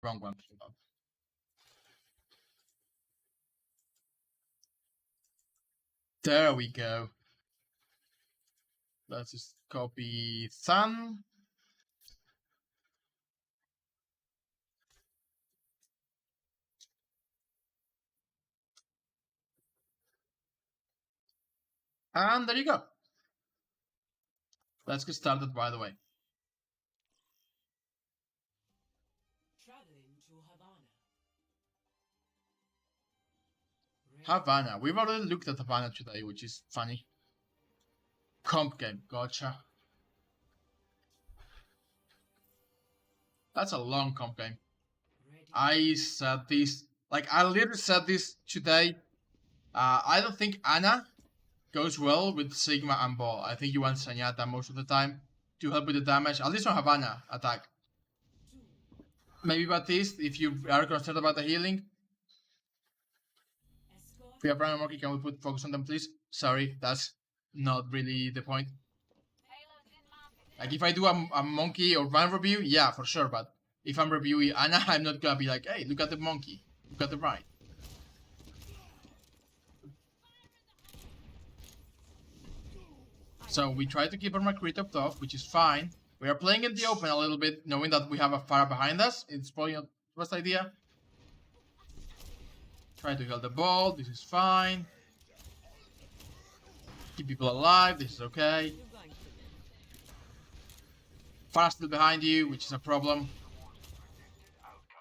Wrong one. There we go. Let's just copy Sun. And there you go. Let's get started right away. Traveling to Havana. Havana. We've already looked at Havana today, which is funny. Comp game. Gotcha. That's a long comp game. Ready. I said this, like, I literally said this today. I don't think Ana goes well with Sigma and Ball. I think you want Sanyata most of the time to help with the damage, at least on Havana attack. Maybe Baptiste, if you are concerned about the healing. If we have Ryan Monkey, can we put focus on them, please? Sorry, that's not really the point. Like, if I do a monkey or Ryan review, yeah, for sure, but if I'm reviewing Ana, I'm not gonna be like, hey, look at the monkey, look at the Ryan. So we try to keep our McCree topped off, which is fine. We are playing in the open a little bit, knowing that we have a Pharah behind us. It's probably not the best idea. Try to heal the ball, this is fine. Keep people alive, this is okay. Pharah still behind you, which is a problem.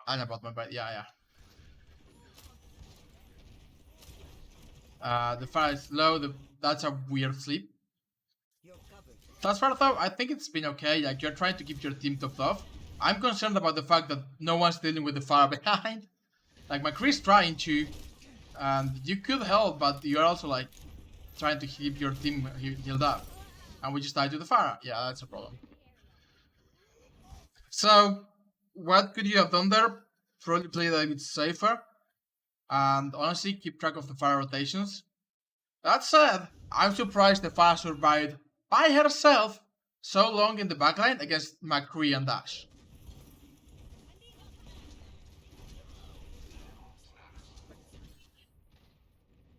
And about my bite, yeah. The Pharah is low, that's a weird sleep. That's far though, I think it's been okay. Like, you're trying to keep your team topped off. I'm concerned about the fact that no one's dealing with the Pharah behind. Like, McCree's trying to, and you could help, but you're also like trying to keep your team healed up. And we just died to the Pharah. Yeah, that's a problem. So, what could you have done there? Probably play that a bit safer. And honestly, keep track of the Pharah rotations. That said, I'm surprised the Pharah survived by herself so long in the backline against McCree and Dash.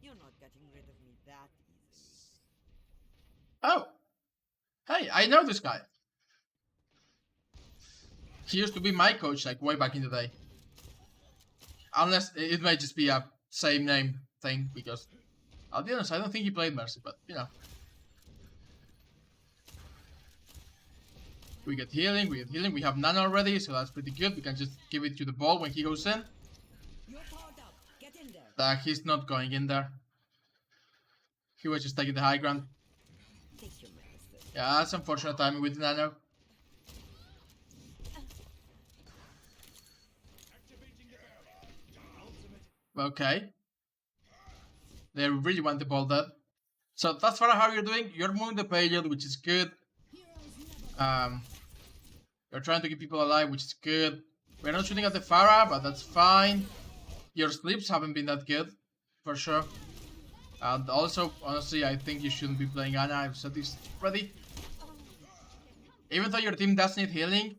You're not getting rid of me that easily. Oh, hey, I know this guy. He used to be my coach, like, way back in the day. Unless it may just be a same name thing, because I'll be honest, I don't think he played Mercy, but you know. We get healing, we have none already, so that's pretty good. We can just give it to the ball when he goes in. You're powered up. Get in there. He's not going in there. He was just taking the high ground. Take your medicine. Yeah, that's unfortunate timing with the Nano. Okay. They really want the ball dead. So that's far how you're doing. You're moving the payload, which is good. You're trying to keep people alive, which is good. We're not shooting at the Pharah, but that's fine. Your sleeps haven't been that good, for sure. And also, honestly, I think you shouldn't be playing Ana. I've said this already. Even though your team does need healing,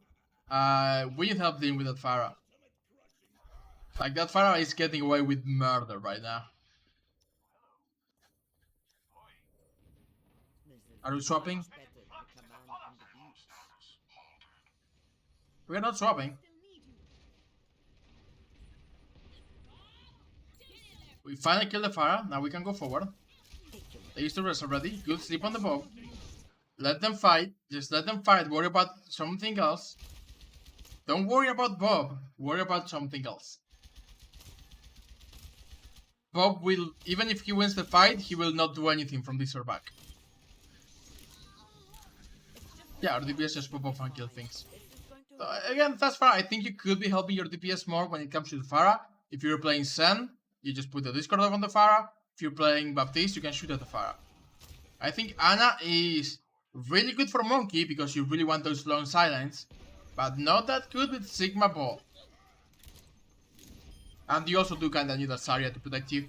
we need help dealing with that Pharah. Like, that Pharah is getting away with murder right now. Are you swapping? We're not swapping. We finally killed the Pharah. Now we can go forward. They used to rest already. Good sleep on the bow. Let them fight. Just let them fight. Worry about something else. Don't worry about Bob. Worry about something else. Bob will, even if he wins the fight, he will not do anything from this or back. Yeah, our DPS just pop off and kill things. So, again, that's far. I think you could be helping your DPS more when it comes to the Pharah. If you're playing Sen, you just put the Discord off on the Pharah. If you're playing Baptiste, you can shoot at the Pharah. I think Ana is really good for Monkey because you really want those long silence, but not that good with Sigma Ball. And you also do kinda need a Zarya to protect you.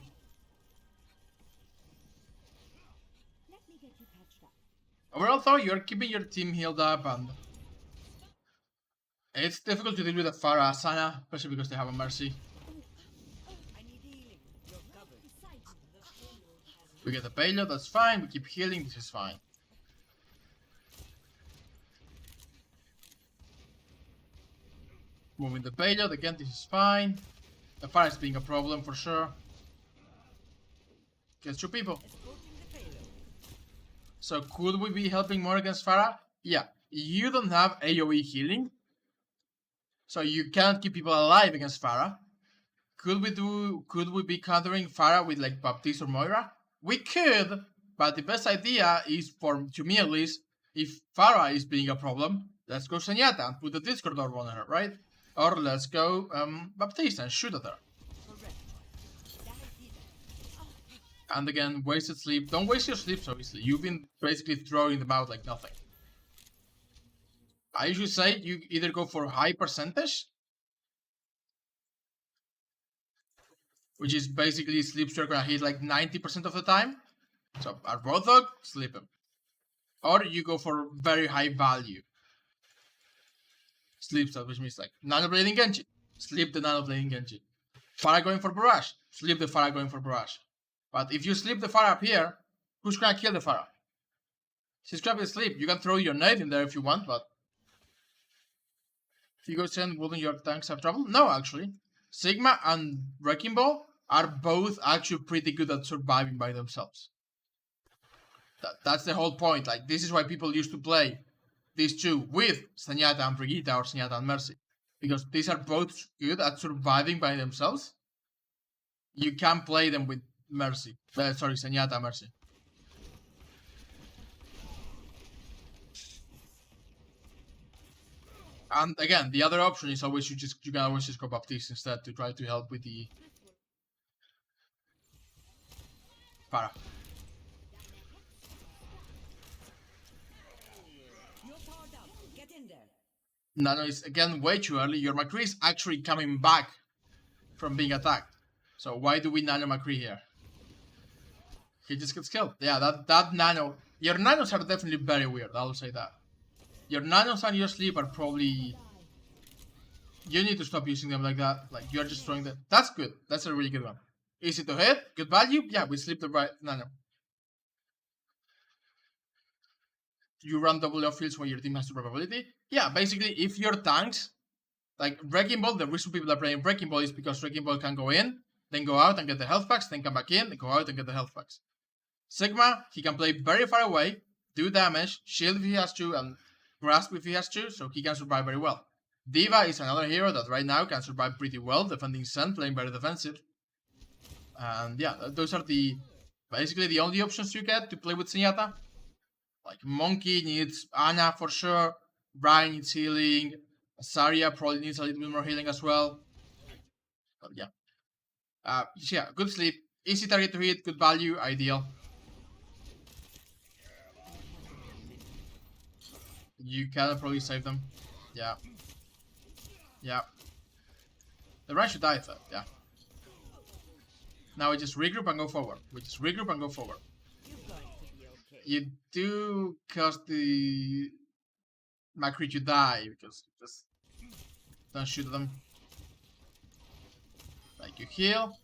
Overall though, you're keeping your team healed up and It's difficult to deal with a Pharah Asana, especially because they have a Mercy. I need healing. You're covered. We get the payload, that's fine. We keep healing, this is fine. Moving the payload, again, this is fine. The Pharah is being a problem for sure. Gets 2 people. Escorting the payload. So could we be helping more against Pharah? Yeah. You don't have AoE healing, so you can't keep people alive against Pharah. Could we be countering Pharah with like Baptiste or Moira? We could, but the best idea is, to me at least, if Pharah is being a problem, let's go Zenyatta and put the Discord orb on her, right? Or let's go Baptiste and shoot at her. Correct. And again, wasted sleep. Don't waste your sleep so easily. You've been basically throwing them out like nothing. I usually say you either go for high percentage, which is basically sleeps you're gonna hit like 90% of the time. So our Roadhog, sleep him. Or you go for very high value. Sleep that, which means like Nanoblading Genji. Sleep the Nanoblading Genji. Pharah going for Barrage. Sleep the Pharah going for Barrage. But if you sleep the Pharah up here, who's gonna kill the Pharah? She's grabbing sleep. You can throw your nade in there if you want, but if you go send wouldn't your tanks have trouble? No, actually. Sigma and Wrecking Ball are both actually pretty good at surviving by themselves. That's the whole point. Like, this is why people used to play these two with Zenyatta and Brigitte or Zenyatta and Mercy. Because these are both good at surviving by themselves. You can play them with Mercy. Sorry, Zenyatta and Mercy. And again, the other option is always you can always just go Baptiste instead to try to help with the Pharah. You're powered up. Get in there. Nano is again way too early. Your McCree is actually coming back from being attacked. So why do we Nano McCree here? He just gets killed. Yeah, that Nano. Your Nanos are definitely very weird, I'll say that. Your Nanos and your sleep are probably... You need to stop using them like that. Like, you're just throwing them. That's good. That's a really good one. Easy to hit. Good value. Yeah, we sleep the right Nano. You run double off fields when your team has the probability. Yeah, basically, if your tanks... Like, Wrecking Ball, the reason people are playing Wrecking Ball is because Wrecking Ball can go in, then go out and get the health packs, then come back in, then go out and get the health packs. Sigma, he can play very far away, do damage, shield if he has to, and grasp if he has to, so he can survive very well. Diva is another hero that right now can survive pretty well, defending Sen, playing very defensive. And yeah, those are basically the only options you get to play with Zenyatta. Like, Monkey needs Ana for sure, Brian needs healing, Saria probably needs a little bit more healing as well. But yeah. Yeah, good sleep, easy target to hit, good value, ideal. You can probably save them. Yeah. Yeah. The Ryan should die though, yeah. Now we just regroup and go forward. We just regroup and go forward. You're going to be okay. You do cause the McCree to die because you just don't shoot them. Like, you heal.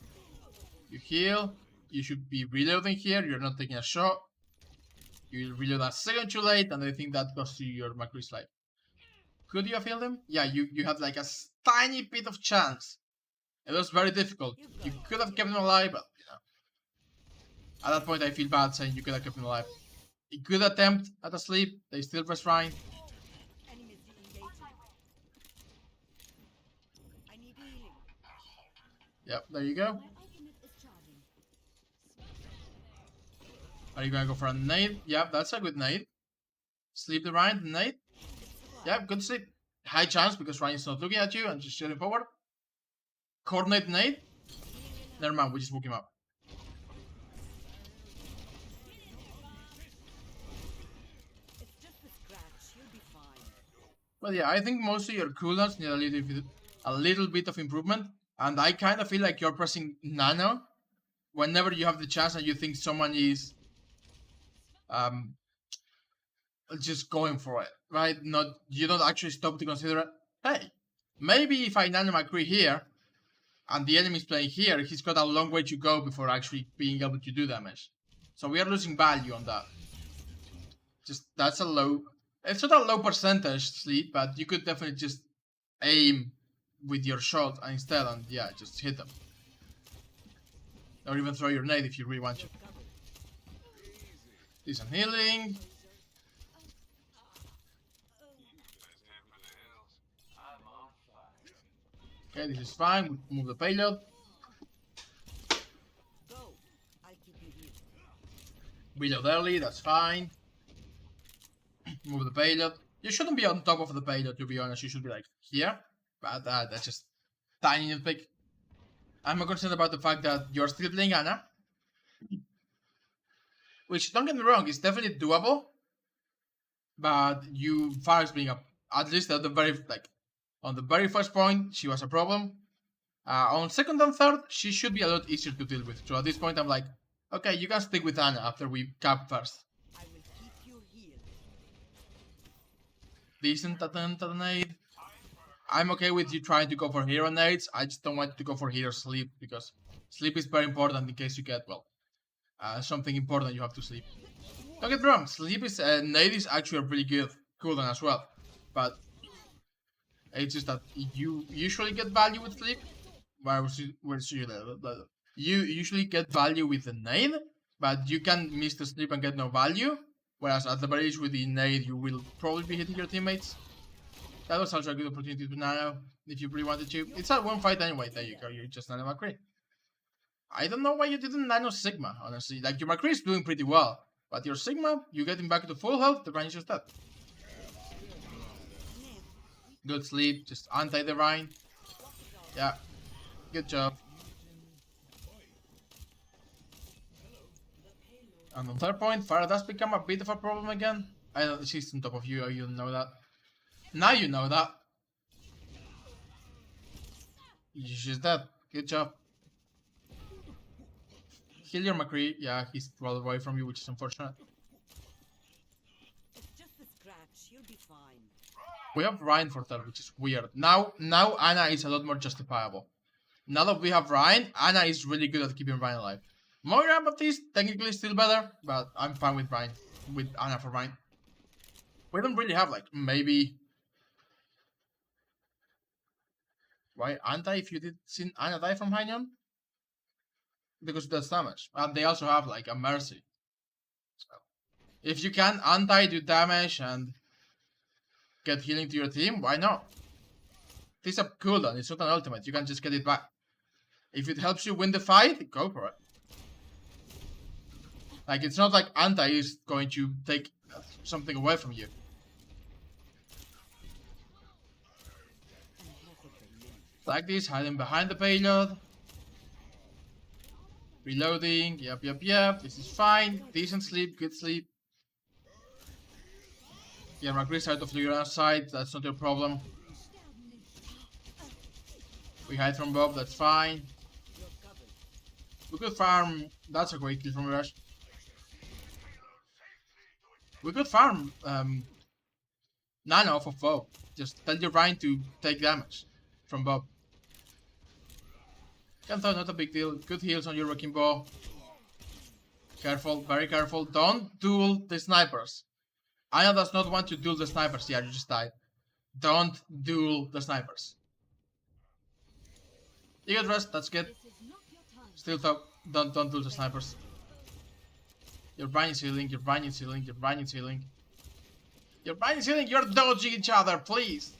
You heal. You should be reloading here. You're not taking a shot. You reload a second too late, and I think that costs you your McCree's life. Could you have healed him? Yeah, you had like a tiny bit of chance. It was very difficult. You could have kept him alive, but you know. At that point, I feel bad saying you could have kept him alive. A good attempt at a sleep. They still press Ryan. Enemies engaging. I need healing. Yep, there you go. My ultimate is charging. Are you gonna go for a nade? Yep, that's a good nade. Sleep the Ryan, the nade. Yep, good sleep. High chance because Ryan's not looking at you and just shooting forward. Coordinate nade. Never mind, we just woke him up. It's just a scratch. You'll be fine. But yeah, I think most of your cooldowns need a little bit of improvement. And I kind of feel like you're pressing Nano whenever you have the chance and you think someone is just going for it, right? You don't actually stop to consider it. hey, maybe if I nano McCree here, and the enemy is playing here, he's got a long way to go before actually being able to do damage. So we are losing value on that. Just, that's a low... It's not a low percentage sleep, but you could definitely just aim with your shot instead and yeah, just hit them. Or even throw your nade if you really want to. Decent healing. Okay, this is fine. We move the payload. Go. I'll keep you here. Reload early, that's fine. Move the payload. You shouldn't be on top of the payload, to be honest. You should be like here. But that's just tiny nitpick. I'm more concerned about the fact that you're still playing Ana. Which, don't get me wrong, is definitely doable. But you Farah's being up. At least at the very, like, on the very first point, she was a problem. On second and third, she should be a lot easier to deal with. So at this point, I'm like, okay, you can stick with Ana after we cap first. I will keep you here. Decent attempt at a nade. I'm okay with you trying to go for hero nades. I just don't want you to go for hero sleep because sleep is very important in case you get, well, something important you have to sleep. Don't get me wrong, sleep is, nade is actually a pretty good cooldown as well. But it's just that you usually get value with sleep. You usually get value with the nade, but you can miss the sleep and get no value. Whereas at the very least with the nade, you will probably be hitting your teammates. That was also a good opportunity to nano if you really wanted to. It's a one fight anyway. There you go. You just nano McCree. I don't know why you didn't nano Sigma, honestly. Like, your McCree is doing pretty well. But your Sigma, you get him back to full health, the Rhine is just dead. Good sleep, just anti the Rhine. Yeah, good job. And on third point, Farah does become a bit of a problem again. I don't, she's on top of you, you don't know that. Now you know that. She's dead. Good job. Heal your McCree. Yeah, he's well away from you, which is unfortunate. It's just a scratch. You'll be fine. We have Ryan for third, which is weird. Now Ana is a lot more justifiable. Now that we have Ryan, Ana is really good at keeping Ryan alive. Moira Baptiste, technically still better, but I'm fine with Ryan. With Ana for Ryan. We don't really have, like, maybe... Why anti if you did see Ana die from Hainan? Because that's damage. And they also have, like, a mercy. So, if you can anti do damage and get healing to your team, why not? It's a cooldown, it's not an ultimate, you can just get it back. If it helps you win the fight, go for it. Like, it's not like anti is going to take something away from you. Like this, hiding behind the payload. Reloading, yep, this is fine. Decent sleep, good sleep. Yeah, McCree's out of your side, that's not your problem. We hide from Bob, that's fine. We could farm, that's a great kill from Rush. We could farm Nano off of Bob. Just tell your Rhine to take damage from Bob. Cantho, not a big deal. Good heals on your Wrecking Ball. Careful, very careful. Don't duel the snipers. Ana does not want to duel the snipers. Yeah, you just died. Don't duel the snipers. You get rest, that's good. Still top. Don't duel the snipers. Your Rhine is healing, your Rhine is healing, your Rhine is healing. Your Rhine is healing, you're dodging each other, please.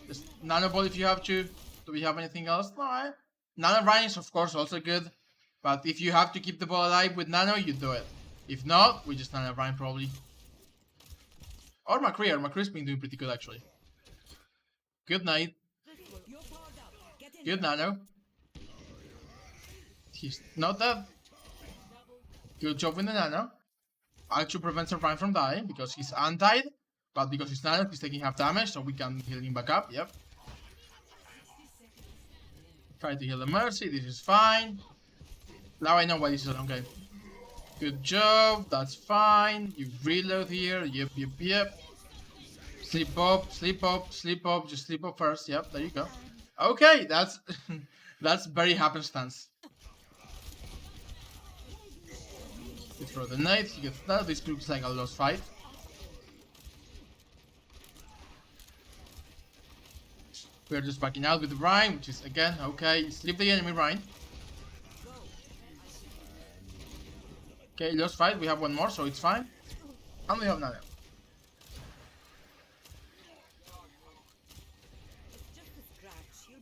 Just Nano Ball if you have to. Do we have anything else? No, Nano Rhine is of course also good. But if you have to keep the ball alive with Nano, you do it. If not, we just Nano Rhine probably. Or McCree. McCree's been doing pretty good actually. Good night. Good Nano. He's not dead. Good job with the Nano. Actually prevents the Rhine from dying because he's untied. But because he's Nano, he's taking half damage, so we can heal him back up. Yep. Try to heal the Mercy. This is fine. Now I know why this is a long game. Good job. That's fine. You reload here. Yep. Sleep up, sleep up, sleep up. Just sleep up first. Yep, there you go. Okay, that's that's very happenstance. You throw the knight, he gets that. This looks like a lost fight. We're just backing out with the Rhine, which is again okay. Sleep the enemy Rhine. Okay, lost fight. We have one more, so it's fine. And we have Nana.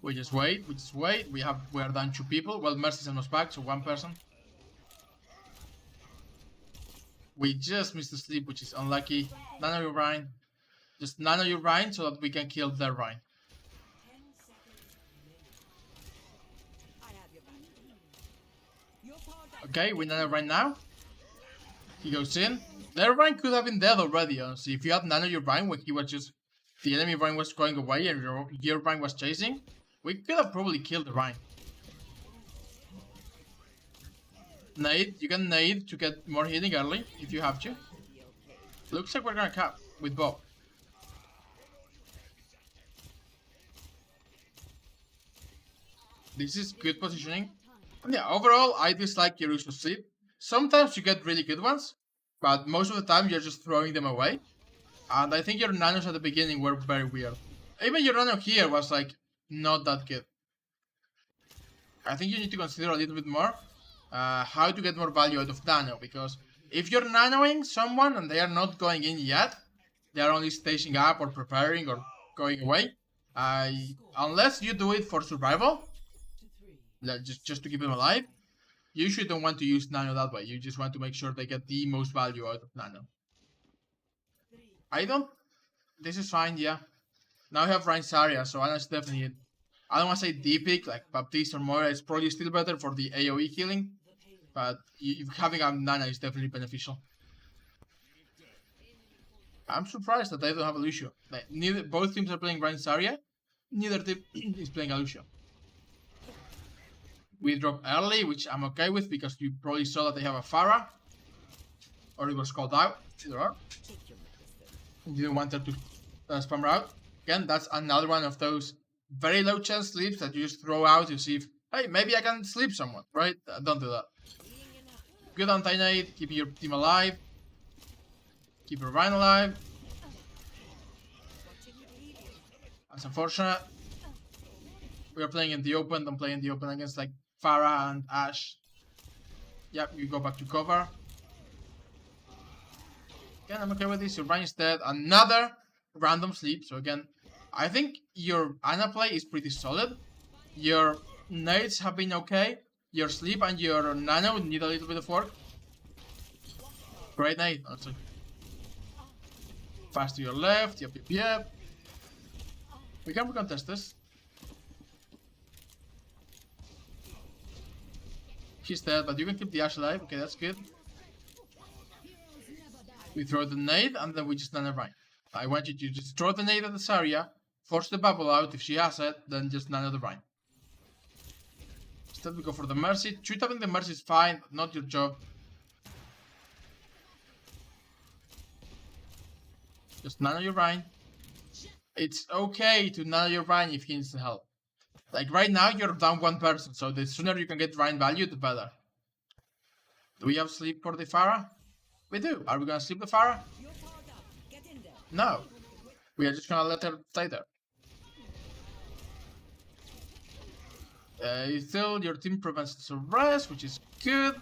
We just wait. We just wait. We are down 2 people. Well, Mercy's almost back, so 1 person. We just missed the sleep, which is unlucky. Nano your Rhine. Just nano your Rhine so that we can kill their Rhine. Okay, we nano right now. He goes in. Their Rhine could have been dead already, honestly. If you had nano your Rhine when he was just... the enemy Rhine was going away and your Rhine was chasing, we could have probably killed the Rhine. Nade, you can nade to get more healing early if you have to. Looks like we're gonna cap with Bob. This is good positioning. Yeah, overall, I dislike your use of sleep. Sometimes you get really good ones, but most of the time you're just throwing them away. And I think your nanos at the beginning were very weird. Even your nano here was like, not that good. I think you need to consider a little bit more how to get more value out of nano, because if you're nanoing someone and they are not going in yet, they are only staging up or preparing or going away. Unless you do it for survival, just to keep them alive, you shouldn't want to use nano that way. You just want to make sure they get the most value out of nano. This is fine, yeah. Now I have Rhine's area, so Anna's definitely... I don't want to say the pick, like Baptiste or Moira is probably still better for the AoE healing, but having a Nana is definitely beneficial. I'm surprised that they don't have a Lucio. Like, both teams are playing Rhine's area, neither team is playing a Lucio. We drop early, which I'm okay with because you probably saw that they have a Pharah, or it was called out, either or. You didn't want her to spam her out. Again, that's another one of those very low chance sleeps that you just throw out to see if, hey, maybe I can sleep someone, right? Don't do that. Good anti-nade, keep your team alive. Keep your Rhine alive. That's unfortunate. We are playing in the open, don't play in the open against like Pharah and Ashe. Yep, you go back to cover. Again, I'm okay with this. Your Rhine is dead. Another random sleep. So again, I think your Ana play is pretty solid. Your nades have been okay. Your sleep and your nano need a little bit of work. Great nade, also. Fast to your left. Yep. We can contest this. She's dead, but you can keep the Ashe alive. Okay, that's good. We throw the nade and then we just nano Rhine. I want you to just throw the nade at this area, force the bubble out. If she has it, then just nano the Rhine. Instead we go for the Mercy. Two-tapping the Mercy is fine, not your job. Just nano your Rhine. It's okay to nano your Rhine if he needs help. Like right now you're down 1 person, so the sooner you can get Rhine value, the better. Do we have sleep for the Pharah? We do. Are we gonna sleep the Pharah? No. We are just gonna let her stay there. Still, your team prevents the rest, which is good.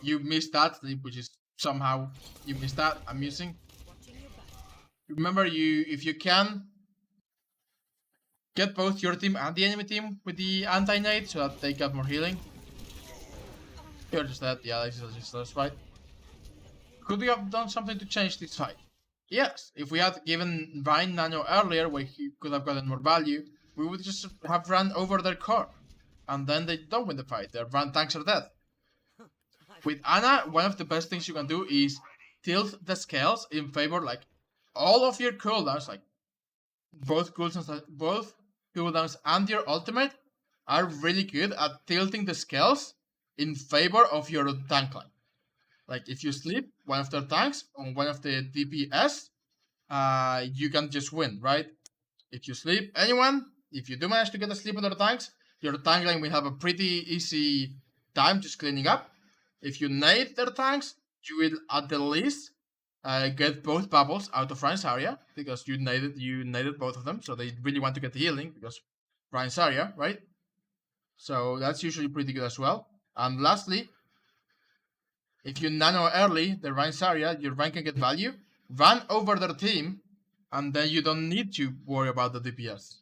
You missed that sleep, which is somehow you missed that. Amusing. Remember, if you can, get both your team and the enemy team with the anti-nade so that they get more healing. You're just dead. Yeah, this is just last fight. Could we have done something to change this fight? Yes. If we had given Rhine nano earlier, where he could have gotten more value, we would just have run over their core. And then they don't win the fight. Their Rhine tanks are dead. With Ana, one of the best things you can do is tilt the scales in favor, like, all of your cooldowns, like, both cooldowns and your ultimate are really good at tilting the scales in favor of your tank line. Like, if you sleep one of their tanks on one of the DPS, you can just win, right? If you sleep anyone, if you do manage to get a sleep on their tanks, your tank line will have a pretty easy time just cleaning up. If you nade their tanks, you will at the least get both bubbles out of Ryan's area because you naded both of them, so they really want to get the healing because Ryan's area, right? So that's usually pretty good as well. And lastly, if you nano early the Ryan's area, your Ryan can get value, run over their team, and then you don't need to worry about the DPS.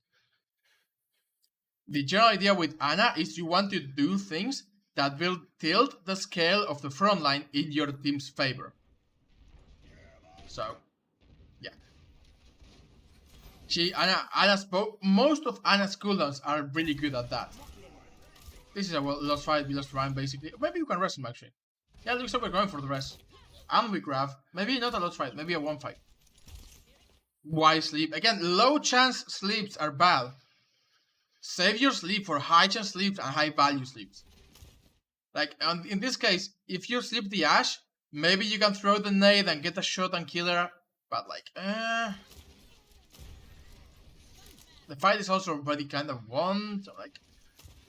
The general idea with Ana is you want to do things that will tilt the scale of the front line in your team's favor. So, yeah. Most of Ana's cooldowns are really good at that. This is a lost fight, we lost Ryan basically. Maybe you can rest him actually. Yeah, looks like we're going for the rest. And we grab. Maybe not a lost fight, maybe a one fight. Why sleep? Again, low chance sleeps are bad. Save your sleep for high chance sleeps and high value sleeps. Like, in this case, if you sleep the Ashe, maybe you can throw the nade and get a shot and kill her. But like, the fight is also already kind of won. So like,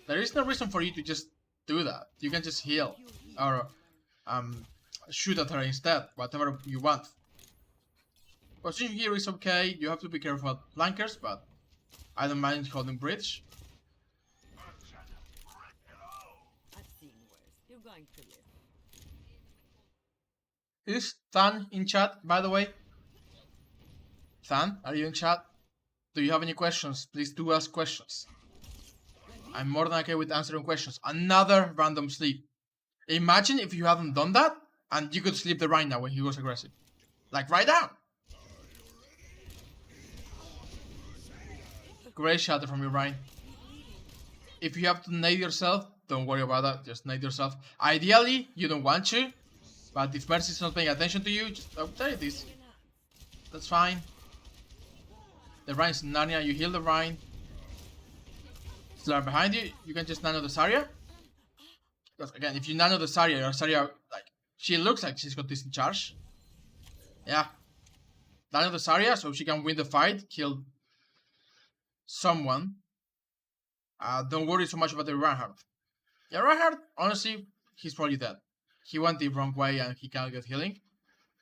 there is no reason for you to just do that. You can just heal or shoot at her instead, whatever you want. Position here is okay. You have to be careful about flankers, but I don't mind holding bridge. I've seen worse. You're going to live. Is Than in chat, by the way? Than, are you in chat? Do you have any questions? Please do ask questions. I'm more than okay with answering questions. Another random sleep. Imagine if you hadn't done that, and you could sleep the Rhine now when he was aggressive. Like right now. Great shatter from your Rhine. If you have to nade yourself, don't worry about that. Just nade yourself. Ideally, you don't want to. But if Mercy's not paying attention to you, just take this. That's fine. The Rhine's in Narnia, you heal the Rhine. Slar behind you, you can just nano the Zarya. Because again, if you nano the Zarya, your Zarya, like, she looks like she's got this in charge. Yeah. Nano the Zarya so she can win the fight, kill someone. Don't worry so much about the Reinhardt. Yeah, Reinhardt, honestly, he's probably dead. He went the wrong way and he cannot get healing.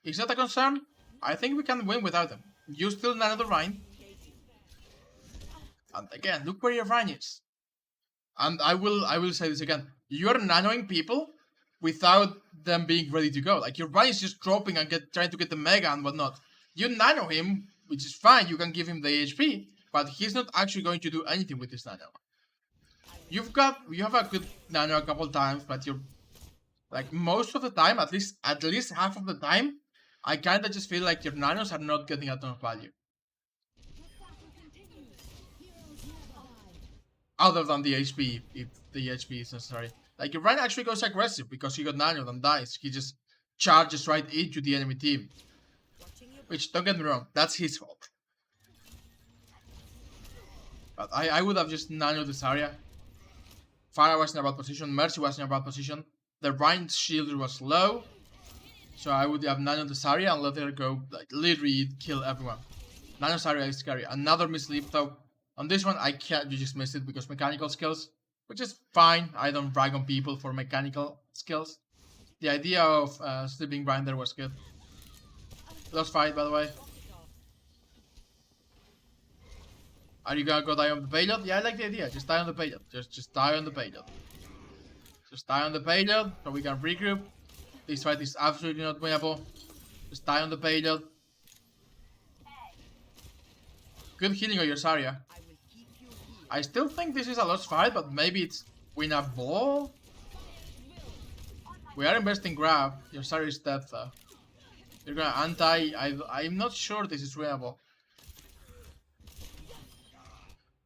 Is that a concern? I think we can win without him. You still nano the Rhine. And again, look where your Rhine is. And I will say this again. You are nanoing people without them being ready to go. Like your Rhine is just dropping and trying to get the Mega and whatnot. You nano him, which is fine, you can give him the HP, but he's not actually going to do anything with this nano. You have a good nano a couple times, but you're like most of the time, at least half of the time, I kinda just feel like your nanos are not getting a ton of value. Other than the HP, if the HP is necessary. Like your Rhine actually goes aggressive because he got nanoed and dies. He just charges right into the enemy team. Which, don't get me wrong, that's his fault. But I would have just nanoed this area. Pharah was in a bad position, Mercy was in a bad position. The Rhine's shield was low. So I would have nanoed this area and let her go, like, literally kill everyone. Nano's area is scary. Another misleap though. On this one, you just missed it because mechanical skills, which is fine. I don't brag on people for mechanical skills. The idea of sleeping Grinder was good. Lost fight, by the way. Are you gonna go die on the payload? Yeah, I like the idea. Just die on the payload. Just die on the payload. Just die on the payload so we can regroup. This fight is absolutely not winnable. Just die on the payload. Good healing on your Zarya. I still think this is a lost fight, but maybe it's winnable. We are investing grab. Your Zarya is dead though. You're gonna anti. I'm not sure this is winnable.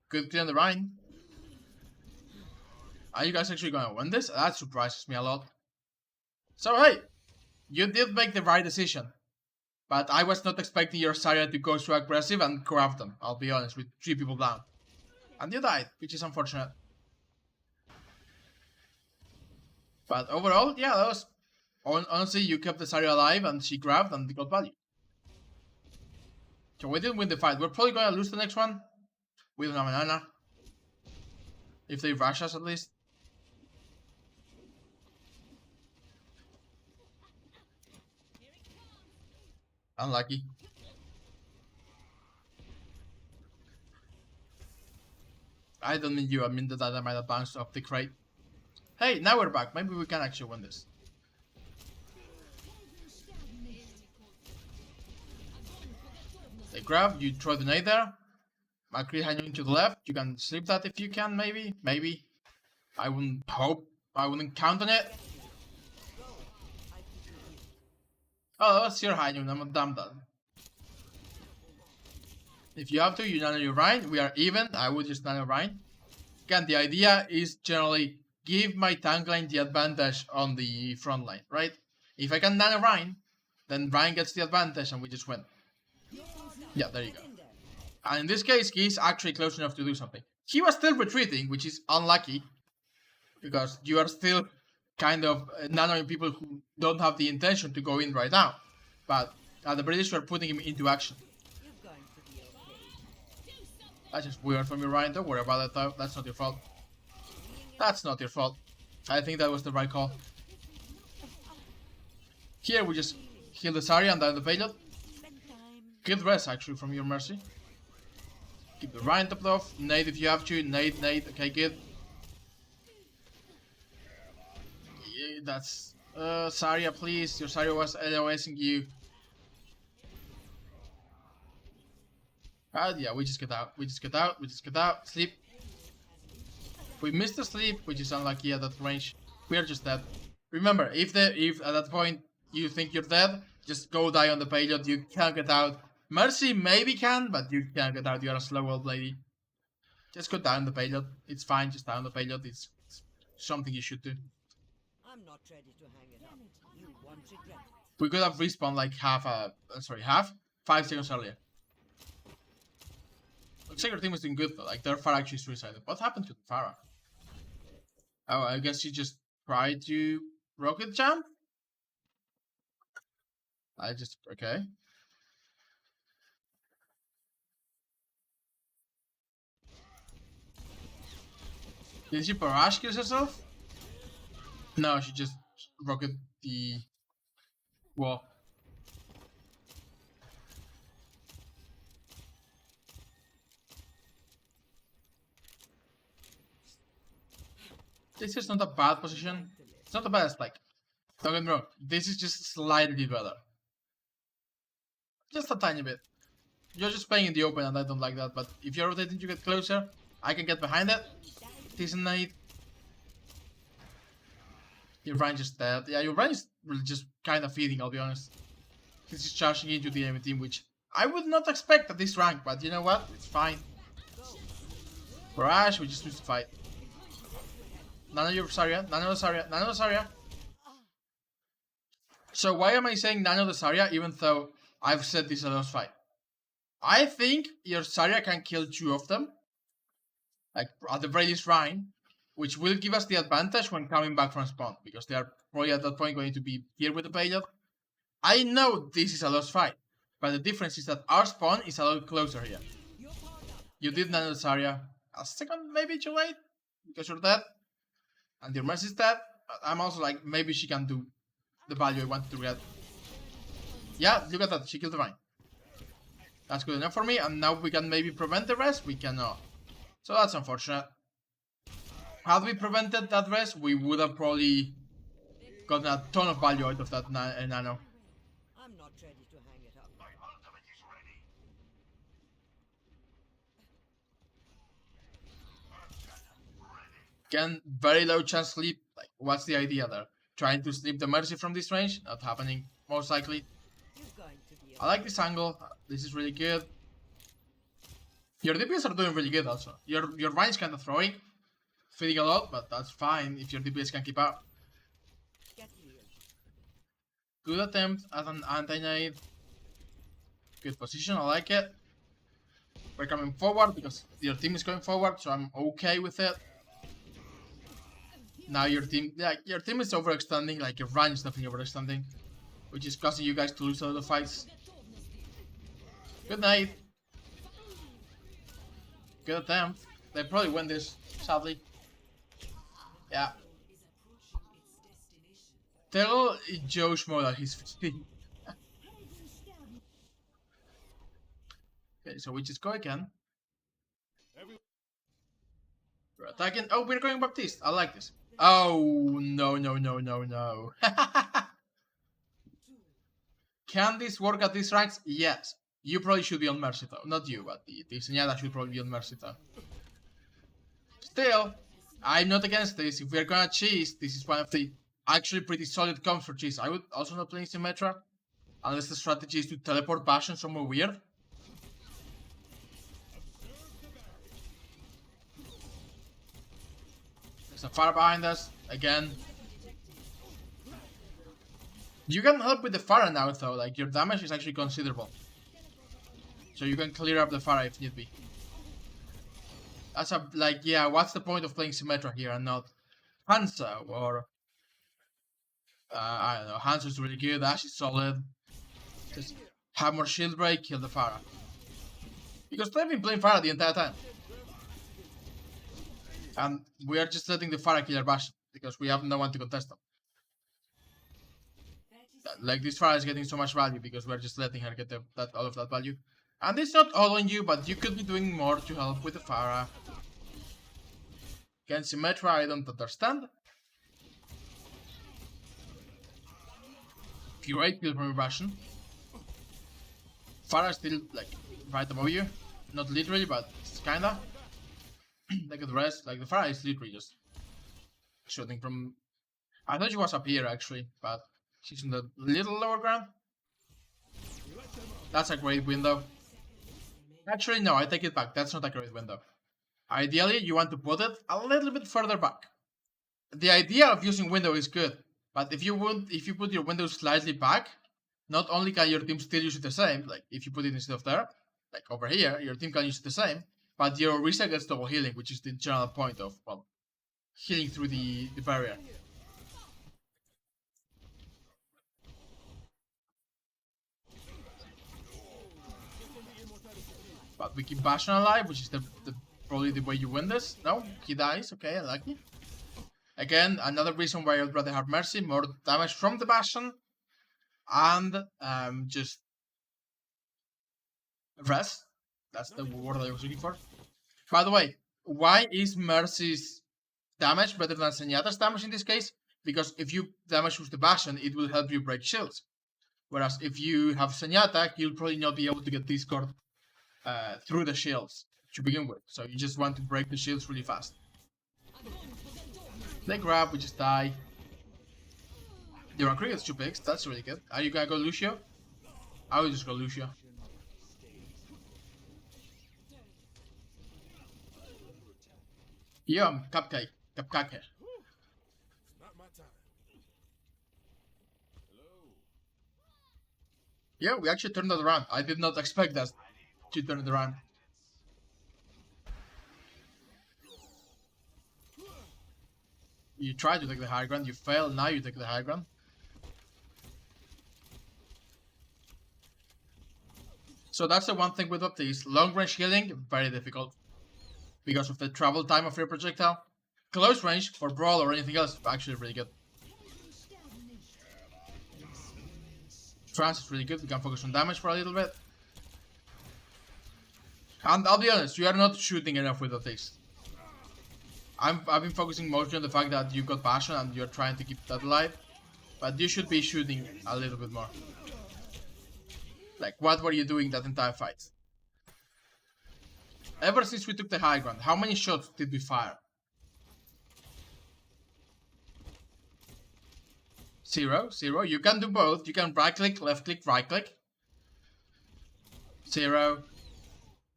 Good clear on the Rhine. Are you guys actually gonna win this? That surprises me a lot. So hey, you did make the right decision. But I was not expecting your Zarya to go so aggressive and grab them, I'll be honest, with 3 people down. And you died, which is unfortunate. But overall, yeah, that was... Honestly, you kept the Zarya alive and she grabbed and got value. So we didn't win the fight. We're probably gonna lose the next one. We don't have an Ana. If they rush us at least. Unlucky. I don't mean you, I mean that I might advance up the crate. Hey, now we're back. Maybe we can actually win this. They grab, you throw the nade there. Macri hanging to the left. You can sleep that if you can, maybe. Maybe. I wouldn't hope. I wouldn't count on it. Oh, that's your Hanyun. I'm dumb done. If you have to, you nano your Rhine. We are even. I would just nano Rhine. Again, the idea is generally give my tank line the advantage on the front line, right? If I can nano Rhine, then Rhine gets the advantage and we just win. Yeah, there you go. And in this case, he's actually close enough to do something. He was still retreating, which is unlucky. Because you are still kind of nanoing people who don't have the intention to go in right now. But at the British were putting him into action. That's just weird from your Ryan. Don't worry about it though. That's not your fault. That's not your fault. I think that was the right call. Here we just heal the Zarya and down the payload. Good rest actually from your Mercy. Keep the Ryan topped off. Nade if you have to. Nade. Okay, good. Yeah, that's... Zarya, please. Your Zarya was LOSing you. Yeah, we just get out. We just get out. Sleep. We missed the sleep, which is unlucky at that range. We are just dead. Remember, if at that point you think you're dead, just go die on the payload. You can't get out. Mercy maybe can, but you can't get out. You are a slow old lady. Just go down the payload. It's fine. Just down the payload. It's something you should do. I'm not ready to hang it up. You won't regret it. We could have respawned like 5 seconds earlier. Looks like our team is doing good though. Like their Pharah actually suicided. What happened to Pharah? Oh, I guess she just tried to rocket jump. Okay. Did she barrage kill herself? No, she just rocket the wall. This is not a bad position. It's not the best, like, don't get me wrong. This is just slightly better. Just a tiny bit. You're just playing in the open and I don't like that, but if you're rotating to get closer, I can get behind it. Decent nade. Your range is dead. Yeah, your range is really just kind of feeding, I'll be honest. He's just charging into the enemy team, which I would not expect at this rank, but you know what? It's fine. For Ash, we just lose the fight. Nano your Zarya, nano the Zarya. So why am I saying nano the Zarya even though I've said this is a lost fight? I think your Zarya can kill 2 of them. Like at the very least Rhine, which will give us the advantage when coming back from spawn, because they are probably at that point going to be here with the payload. I know this is a lost fight, but the difference is that our spawn is a lot closer here. You did nano the Zarya. A second maybe too late, because you're dead. And your Mercy is dead, but I'm also like, maybe she can do the value I wanted to get. Yeah, look at that, she killed the Rhine. That's good enough for me, and now we can maybe prevent the rest, we cannot. So that's unfortunate. Had we prevented that rest, we would have probably gotten a ton of value out of that nano. I'm not ready to hang it up. Again, very low chance sleep. Like, what's the idea there? Trying to sleep the Mercy from this range? Not happening, most likely. I like this angle. This is really good. Your DPS are doing really good also. Your Rhine's kind of throwing. Feeding a lot, but that's fine if your DPS can keep up. Good attempt at an anti-nade. Good position, I like it. We're coming forward because your team is going forward, so I'm okay with it. Now your team is overextending, like your range is definitely overextending, which is causing you guys to lose a lot of fights. Good night. Good attempt. They probably win this, sadly. Yeah. Tell Joe Schmo that he's 15. Okay, so we just go again. We're attacking. Oh, we're going Baptiste. I like this. Oh, no, no, no, no, no. Can this work at these ranks? Yes. You probably should be on Mercy though. Not you, but the Señada should probably be on Mercy though. Still, I'm not against this. If we're gonna cheese, this is one of the actually pretty solid comfort cheese. I would also not play Symmetra, unless the strategy is to teleport Bastion somewhere weird. There's a fire behind us, again. You can help with the Pharah now though, like your damage is actually considerable. So you can clear up the Pharah if need be. That's a, like, yeah, what's the point of playing Symmetra here and not Hansa or... I don't know, Hansa's really good, Ash is solid. Just have more shield break, kill the Pharah. Because they've been playing Pharah the entire time. And we are just letting the Pharah kill our Bastion, because we have no one to contest them. Like, this Pharah is getting so much value because we're just letting her get all of that value. And it's not all on you, but you could be doing more to help with the Pharah. Again, Symmetra, I don't understand. Great kill from your Bastion. Pharah is still, like, right above you. Not literally, but it's kinda. Like the rest, like the Pharah is literally just shooting from... I thought she was up here, actually, but she's in the little lower ground. That's a great window. Actually, no, I take it back. That's not a great window. Ideally, you want to put it a little bit further back. The idea of using window is good, but if you put your window slightly back, not only can your team still use it the same, like if you put it instead of there, like over here, your team can use it the same, but your Orisa gets double healing, which is the general point of, well, healing through the barrier. But we keep Bastion alive, which is probably the way you win this. No, he dies. Okay, unlucky. Again, another reason why I'd rather have Mercy, more damage from the Bastion, and just rest. That's the word I was looking for. By the way, why is Mercy's damage better than Zenyatta's damage in this case? Because if you damage with the Bastion, it will help you break shields. Whereas if you have Zenyatta, you'll probably not be able to get Discord through the shields to begin with. So you just want to break the shields really fast. They grab, we just die. The Rancor gets 2 picks, that's really good. Are you gonna go Lucio? I will just go Lucio. Yum, cupcake. Yeah, we actually turned that around. I did not expect us to turn it around. You try to take the high ground, you fail, now you take the high ground. So that's the one thing with Baptiste. Long range healing, very difficult. Because of the travel time of your projectile. Close range, for brawl or anything else, actually really good. Trance is really good, we can focus on damage for a little bit. And I'll be honest, you are not shooting enough with Baptiste. I've been focusing mostly on the fact that you've got Bastion and you're trying to keep that alive. But you should be shooting a little bit more. Like, what were you doing that entire fight? Ever since we took the high ground, how many shots did we fire? 0, 0. You can do both. You can right click, left click, right click. 0.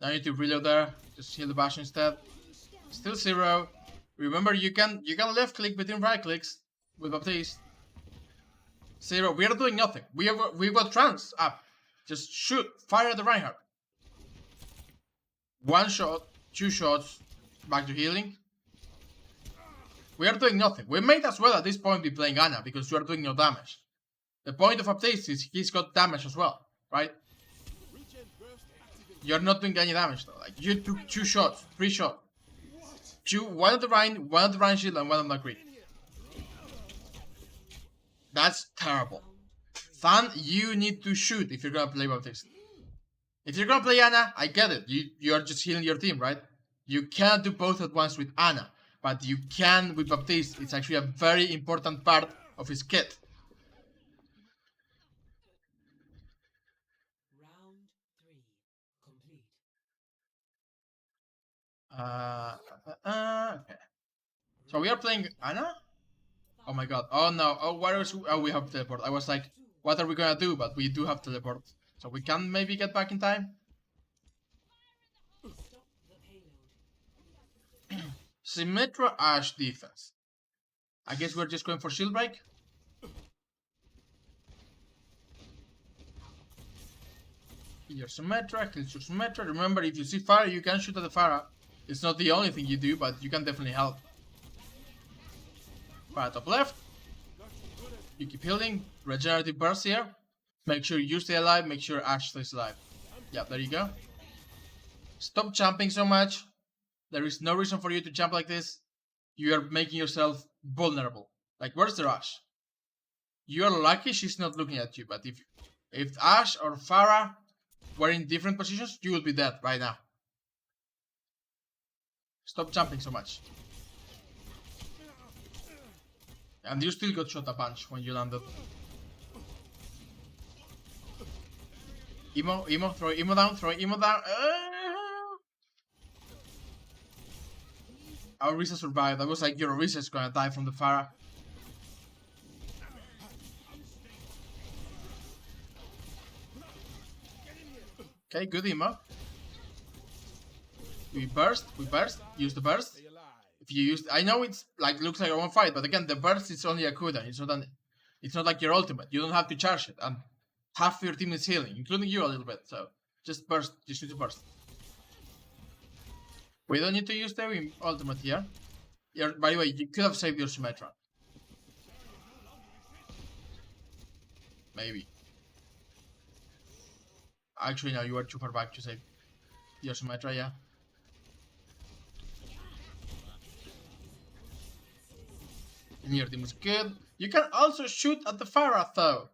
Now you need to reload there. Just heal the Bastion instead. Still 0. Remember, you can left click between right clicks with Baptiste. 0. We are doing nothing. We've got trance up. Just shoot. Fire at the Reinhardt. 1 shot, 2 shots, back to healing. We are doing nothing. We might as well at this point be playing Ana because you are doing no damage. The point of Baptiste is he's got damage as well, right? You're not doing any damage though. Like you took 2 shots, 3 shots. One of the Rhine shield and one of the crit. That's terrible. Fan, you need to shoot if you're gonna play Baptiste. If you're gonna play Ana, I get it. You're just healing your team, right? You can't do both at once with Ana, but you can with Baptiste. It's actually a very important part of his kit. Round 3 complete. Okay. So we are playing Ana? Oh my god. Oh no. Oh, where is... Oh, we have teleport. I was like, what are we gonna do? But we do have teleport. So we can maybe get back in time? Stop the payload. Symmetra Ash defense. I guess we're just going for shield break. Your Symmetra, kills your Symmetra. Remember, if you see Pharah, you can shoot at the Pharah. It's not the only thing you do, but you can definitely help. Pharah top left. You keep healing. Regenerative burst here. Make sure you stay alive. Make sure Ash stays alive. Yeah, there you go. Stop jumping so much. There is no reason for you to jump like this. You are making yourself vulnerable. Like, where's the Ash? You're lucky she's not looking at you, but if Ash or Pharah were in different positions, you would be dead right now. Stop jumping so much. And you still got shot a bunch when you landed. Emo, throw Emo down, Our Risa survived. That was like, your Risa's gonna die from the Pharah. Okay, good Emo. We burst, use the burst. If you use, I know it's like looks like a one fight, but again, the burst is only a cooldown. It's not like your ultimate. You don't have to charge it, and half your team is healing, including you a little bit. So just burst, just need to burst. We don't need to use the ultimate here. By the way, you could have saved your Symmetra. Maybe. Actually, no, you are too far back to save your Symmetra, yeah. And your team is good. You can also shoot at the Pharah, though.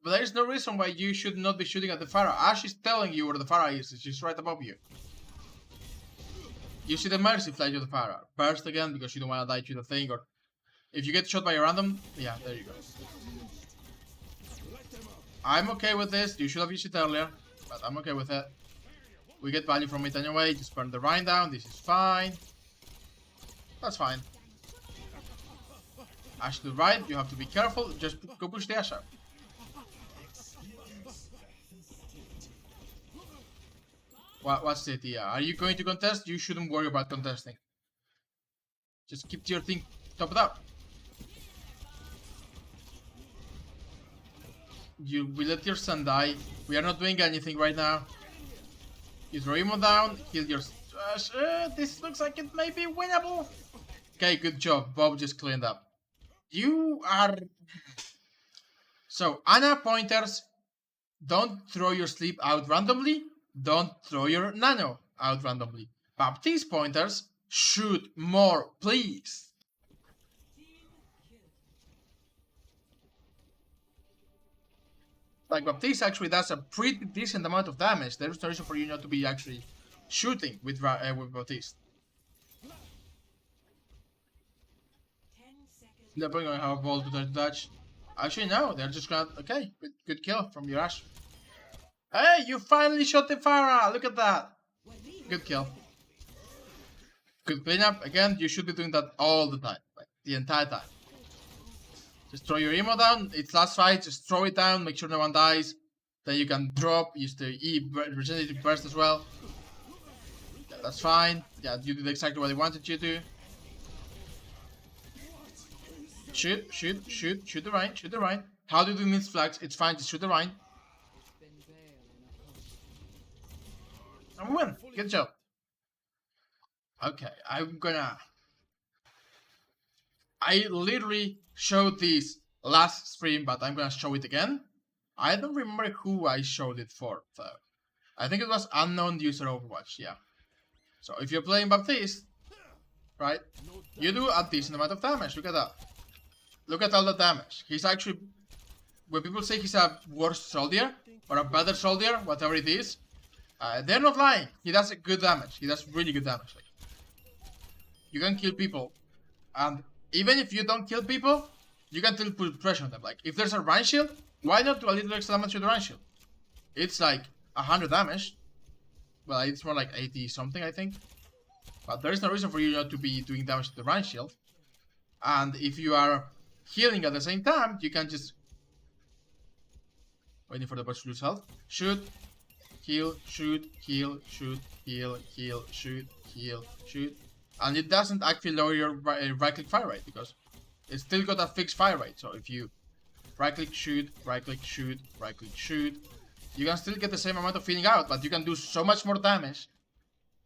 But there is no reason why you should not be shooting at the Pharah. Ash is telling you where the Pharah is. She's right above you. You see the Mercy fly to the Pharah. Burst again because you don't want to die to the thing. Or if you get shot by a random, yeah, there you go. I'm okay with this. You should have used it earlier, but I'm okay with it. We get value from it anyway. Just burn the Rhine down. This is fine. That's fine. Ash to the right. You have to be careful. Just go push the Ash out. What's the idea? Are you going to contest? You shouldn't worry about contesting. Just keep your thing topped up. We let your son die. We are not doing anything right now. You throw him down, kill your... this looks like it may be winnable. Okay, good job. Bob just cleaned up. You are... So, Ana pointers, don't throw your sleep out randomly. Don't throw your nano out randomly. Baptiste pointers, shoot more, please. Like, Baptiste actually does a pretty decent amount of damage. There's no reason for you not to be actually shooting with Baptiste. They're probably gonna have a ball to touch. Actually, no, they're just gonna... Okay, good kill from your Ash. Hey, you finally shot the Pharah! Look at that! Good kill. Good cleanup. Again, you should be doing that all the time. Like, the entire time. Just throw your Emo down. It's last fight. Just throw it down. Make sure no one dies. Then you can drop. Use the regenerative burst as well. Yeah, that's fine. Yeah, you did exactly what I wanted you to. Shoot the Rhine. How do you do miss flags? It's fine, just shoot the Rhine. And we win. Good job. Okay, I literally showed this last stream, but I'm gonna show it again. I don't remember who I showed it for, though. I think it was unknown user Overwatch, yeah. So if you're playing Baptiste, right, you do a decent amount of damage. Look at that. Look at all the damage. He's actually, when people say he's a worse soldier, or a better soldier, whatever it is, they're not lying. He does good damage. He does really good damage. Like, you can kill people, and even if you don't kill people, you can still put pressure on them. Like, if there's a Rhine shield, why not do a little extra damage to the Rhine shield? It's like 100 damage. Well, it's more like 80 something, I think. But there is no reason for you not to be doing damage to the Rhine shield. And if you are healing at the same time, you can just... Waiting for the boss to lose health. Shoot, heal, shoot, heal, shoot, heal, heal, shoot, heal, shoot. And it doesn't actually lower your right-click fire rate, because it's still got a fixed fire rate. So if you right-click, shoot, right-click, shoot, right-click, shoot, you can still get the same amount of healing out, but you can do so much more damage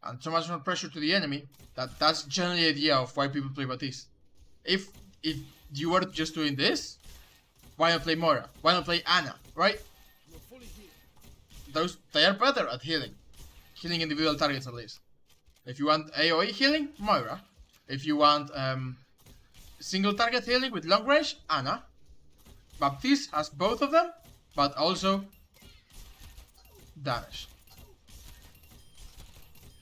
and so much more pressure to the enemy that's generally the idea of why people play Baptiste. If you were just doing this, why not play Moira? Why not play Ana, right? They are better at healing individual targets at least. If you want AoE healing, Moira. If you want single target healing with long range, Ana. Baptiste has both of them, but also damage.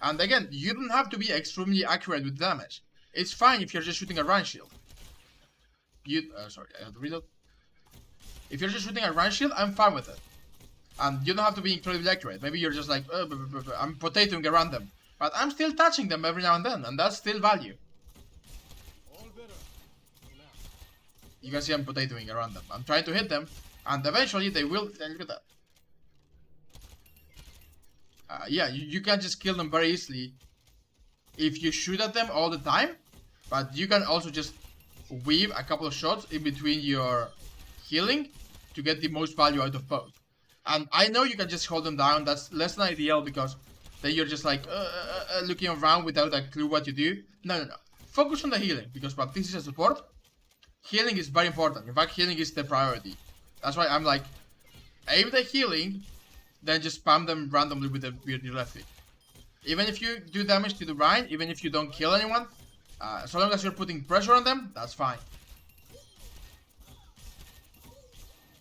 And again, you don't have to be extremely accurate with damage. It's fine if you're just shooting a Rhine shield. Sorry, I had to reload. If you're just shooting a Rhine shield, I'm fine with it. And you don't have to be incredibly accurate. Maybe you're just like, I'm potatoing around them. But I'm still touching them every now and then, and that's still value. You can see I'm potatoing around them. I'm trying to hit them, and eventually they will. Look at that. Yeah, you can just kill them very easily if you shoot at them all the time. But you can also just weave a couple of shots in between your healing to get the most value out of both. And I know you can just hold them down. That's less than ideal, because then you're just like looking around without a clue what to do. No. Focus on the healing, because Baptiste is a support. Healing is very important. In fact, healing is the priority. That's why I'm like, aim the healing, then just spam them randomly with your left click. Even if you do damage to the Rhine, even if you don't kill anyone, so long as you're putting pressure on them, that's fine.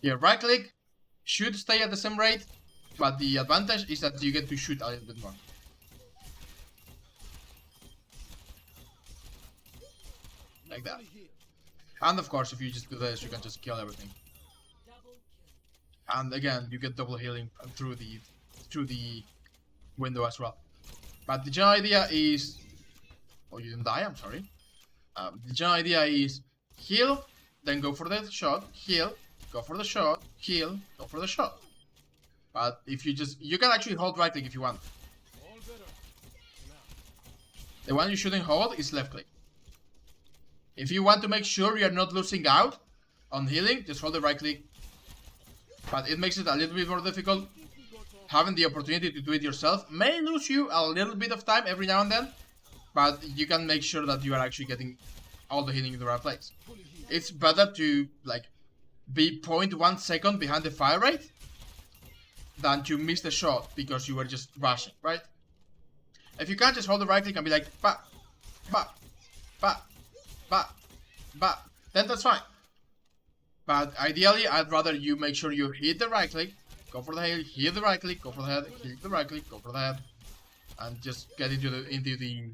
Here, right click should stay at the same rate, but the advantage is that you get to shoot a little bit more. Like that. And of course, if you just do this, you can just kill everything. And again, you get double healing through the window as well. But the general idea is... Oh, you didn't die, I'm sorry. The general idea is heal, then go for the shot, heal, go for the shot, heal, go for the shot. But if you can actually hold right click if you want. The one you shouldn't hold is left click. If you want to make sure you're not losing out on healing, just hold the right click. But it makes it a little bit more difficult. Having the opportunity to do it yourself may lose you a little bit of time every now and then, but you can make sure that you are actually getting all the healing in the right place. It's better to like be 0.1 second behind the fire rate than to miss the shot because you were just rushing, right? If you can't just hold the right click and be like, ba, ba, ba, ba, ba, then that's fine. But ideally, I'd rather you make sure you hit the right click, go for the heal, hit the right click, go for the head, hit the right click, go for the head, and just get into the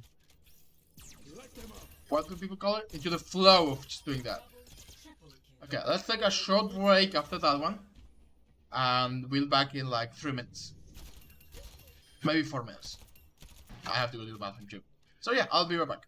what do people call it? Into the flow of just doing that. Okay, let's take a short break after that one, and we'll back in like 3 minutes, maybe 4 minutes. I have to go to the bathroom too. So yeah, I'll be right back.